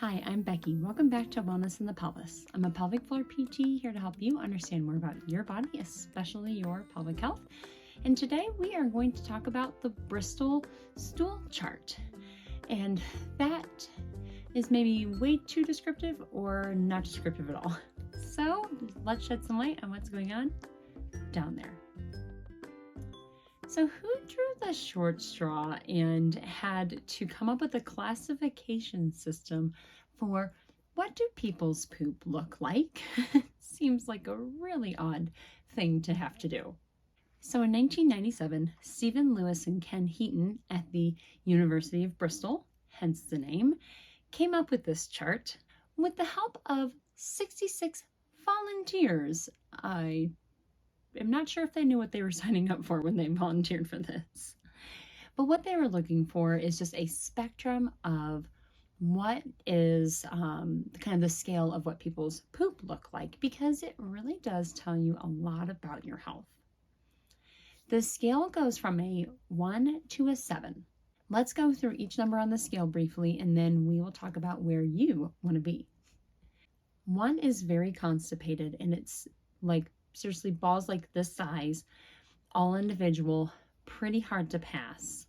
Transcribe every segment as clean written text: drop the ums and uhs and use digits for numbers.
Hi, I'm Becky. Welcome back to Wellness in the Pelvis. I'm a pelvic floor PT here to help you understand more about your body, especially your pelvic health. And today we are going to talk about the Bristol Stool Chart. And that is maybe way too descriptive or not descriptive at all. So let's shed some light on what's going on down there. So who drew the short straw and had to come up with a classification system for what do people's poop look like? Seems like a really odd thing to have to do. So in 1997, Stephen Lewis and Ken Heaton at the University of Bristol, hence the name, came up with this chart with the help of 66 volunteers. I'm not sure if they knew what they were signing up for when they volunteered for this. But what they were looking for is just a spectrum of what is kind of the scale of what people's poop look like, because it really does tell you a lot about your health. The scale goes from a 1 to a 7. Let's go through each number on the scale briefly, and then we will talk about where you want to be. 1 is very constipated, and it's like seriously balls like this size, all individual, pretty hard to pass.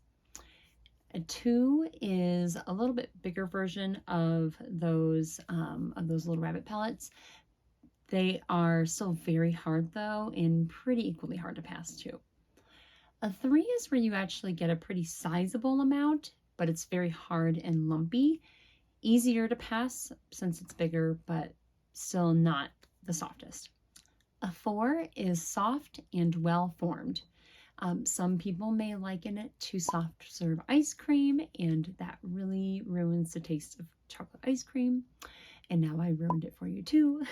A 2 is a little bit bigger version of those little rabbit pellets. They are still very hard though, and pretty equally hard to pass too. A 3 is where you actually get a pretty sizable amount, but it's very hard and lumpy. Easier to pass since it's bigger, but still not the softest. A 4 is soft and well formed. Some people may liken it to soft serve ice cream, and that really ruins the taste of chocolate ice cream. And now I ruined it for you too.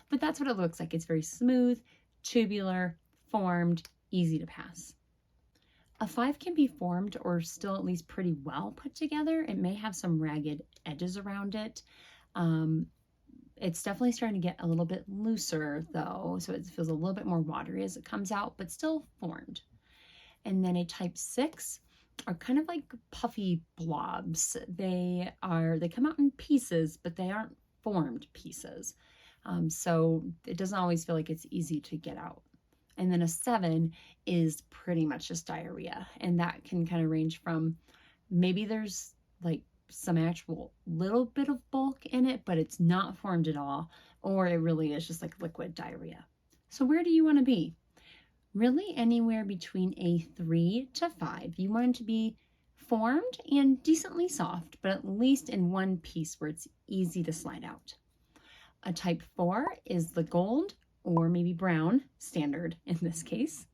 But that's what it looks like. It's very smooth, tubular, formed, easy to pass. A 5 can be formed or still at least pretty well put together. It may have some ragged edges around it. It's definitely starting to get a little bit looser though, so it feels a little bit more watery as it comes out, but still formed. And then a type 6 are kind of like puffy blobs. They come out in pieces, but they aren't formed pieces. So it doesn't always feel like it's easy to get out. And then a 7 is pretty much just diarrhea. And that can kind of range from maybe there's like some actual little bit of bulk in it, but it's not formed at all, or it really is just like liquid diarrhea. So where do you want to be? Really anywhere between a 3 to 5. You want it to be formed and decently soft, but at least in one piece where it's easy to slide out. A type 4 is the gold or maybe brown standard in this case.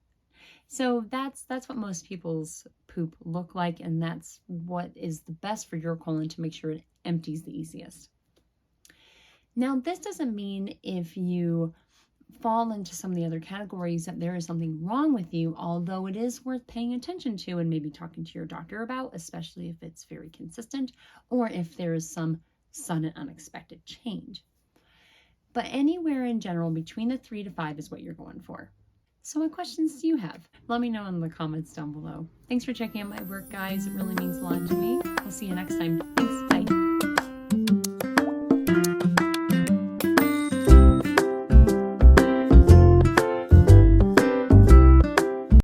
So that's what most people's poop look like, and that's what is the best for your colon to make sure it empties the easiest. Now, this doesn't mean if you fall into some of the other categories that there is something wrong with you, although it is worth paying attention to and maybe talking to your doctor about, especially if it's very consistent or if there is some sudden unexpected change. But anywhere in general between the 3 to 5 is what you're going for. So what questions do you have? Let me know in the comments down below. Thanks for checking out my work, guys. It really means a lot to me. I'll see you next time. Thanks. Bye.